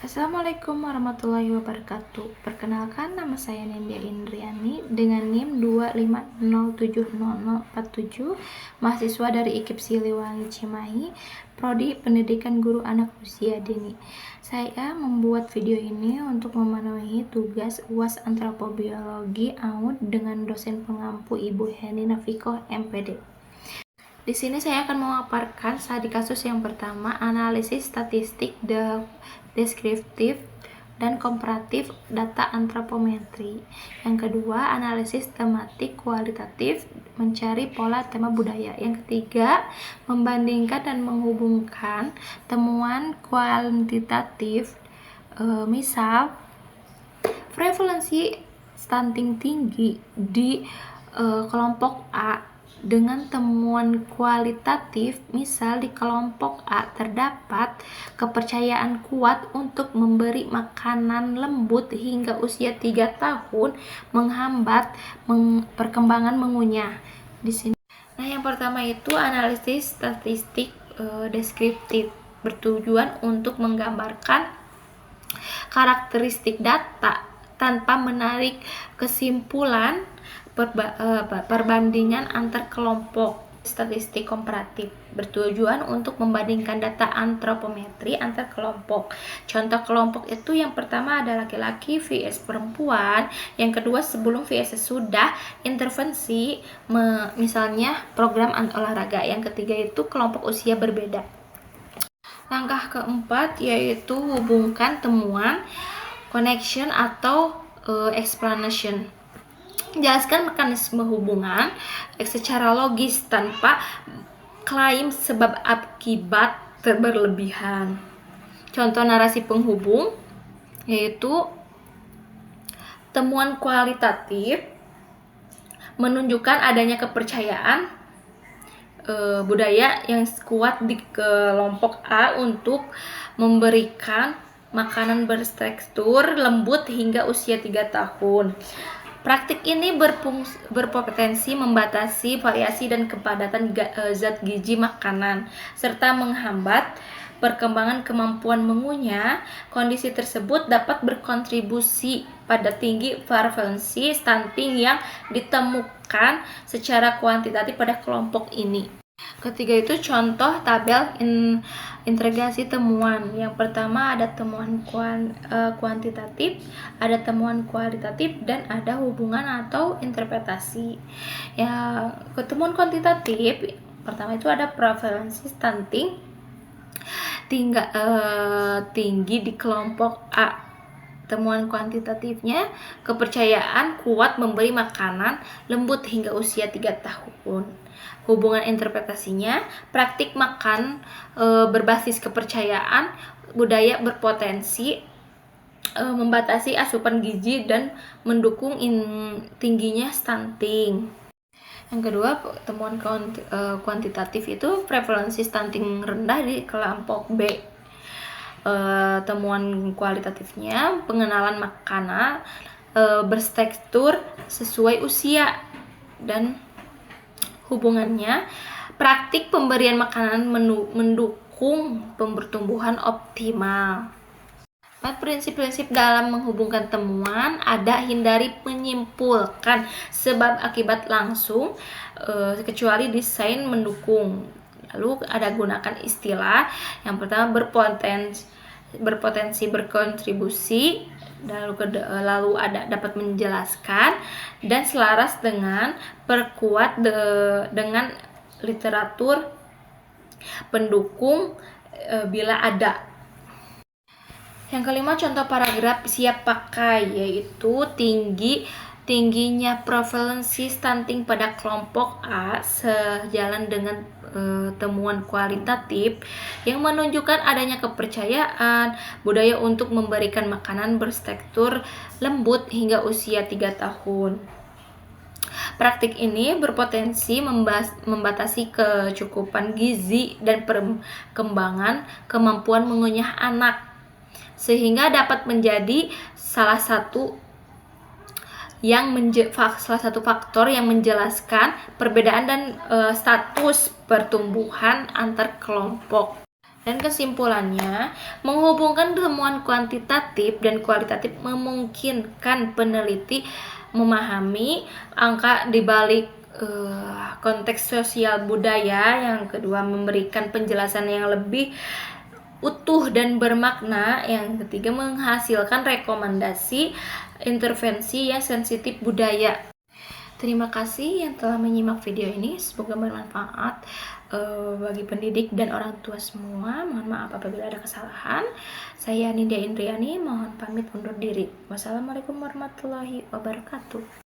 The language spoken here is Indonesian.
Assalamualaikum warahmatullahi wabarakatuh. Perkenalkan, nama saya Nindya Indriani dengan NIM 2507047, mahasiswa dari IKIP Siliwangi Cimahi, Prodi Pendidikan Guru Anak Usia Dini. Saya membuat video ini untuk memenuhi tugas UAS Antropobiologi AUD dengan dosen pengampu Ibu Heni Nafikoh MPD. Di sini saya akan memaparkan studi kasus yang pertama, analisis statistik deskriptif dan komparatif data antropometri. Yang kedua, analisis tematik kualitatif mencari pola tema budaya. Yang ketiga, membandingkan dan menghubungkan temuan kuantitatif, misal prevalensi stunting tinggi di kelompok A dengan temuan kualitatif, misal di kelompok A terdapat kepercayaan kuat untuk memberi makanan lembut hingga usia 3 tahun menghambat perkembangan mengunyah. Di sini. Nah, yang pertama itu analisis statistik deskriptif, bertujuan untuk menggambarkan karakteristik data tanpa menarik kesimpulan perbandingan antar kelompok. Statistik komparatif bertujuan untuk membandingkan data antropometri antar kelompok. Contoh kelompok itu yang pertama ada laki-laki vs perempuan, yang kedua sebelum vs sesudah intervensi, misalnya program olahraga, yang ketiga itu kelompok usia berbeda. Langkah keempat yaitu hubungkan temuan, connection atau explanation. Jelaskan mekanisme hubungan secara logis tanpa klaim sebab akibat berlebihan. Contoh narasi penghubung yaitu temuan kualitatif menunjukkan adanya kepercayaan budaya yang kuat di kelompok A untuk memberikan makanan bertekstur lembut hingga usia 3 tahun. Praktik ini berpotensi membatasi variasi dan kepadatan zat gizi makanan, serta menghambat perkembangan kemampuan mengunyah. Kondisi tersebut dapat berkontribusi pada tinggi prevalensi stunting yang ditemukan secara kuantitatif pada kelompok ini. Ketiga itu contoh tabel integrasi temuan. Yang pertama ada temuan kuantitatif, ada temuan kualitatif, dan ada hubungan atau interpretasi. Ya, temuan kuantitatif pertama itu ada prevalensi stunting tinggi di kelompok A. Temuan kuantitatifnya kepercayaan kuat memberi makanan lembut hingga usia 3 tahun. Hubungan interpretasinya praktik makan berbasis kepercayaan budaya berpotensi membatasi asupan gizi dan mendukung tingginya stunting. Yang kedua, temuan kuantitatif itu prevalensi stunting rendah di kelompok B. Temuan kualitatifnya pengenalan makanan bertekstur sesuai usia, dan hubungannya praktik pemberian makanan mendukung pertumbuhan optimal. 4 prinsip-prinsip dalam menghubungkan temuan ada: hindari menyimpulkan sebab akibat langsung kecuali desain mendukung. Lalu ada gunakan istilah yang pertama berpotensi berkontribusi, lalu ada dapat menjelaskan, dan selaras dengan perkuat dengan literatur pendukung bila ada. Yang kelima, contoh paragraf siap pakai, yaitu tingginya prevalensi stunting pada kelompok A sejalan dengan temuan kualitatif yang menunjukkan adanya kepercayaan budaya untuk memberikan makanan bertekstur lembut hingga usia 3 tahun. Praktik ini berpotensi membatasi kecukupan gizi dan perkembangan kemampuan mengunyah anak, sehingga dapat menjadi salah satu faktor yang menjelaskan perbedaan dan status pertumbuhan antar kelompok. Dan kesimpulannya, menghubungkan temuan kuantitatif dan kualitatif memungkinkan peneliti memahami angka di balik konteks sosial budaya. Yang kedua, memberikan penjelasan yang lebih utuh dan bermakna. Yang ketiga, menghasilkan rekomendasi intervensi yang sensitif budaya. Terima kasih yang telah menyimak video ini. Semoga bermanfaat bagi pendidik dan orang tua semua. Mohon maaf apabila ada kesalahan. Saya Nindya Indriani, mohon pamit undur diri. Wassalamualaikum warahmatullahi wabarakatuh.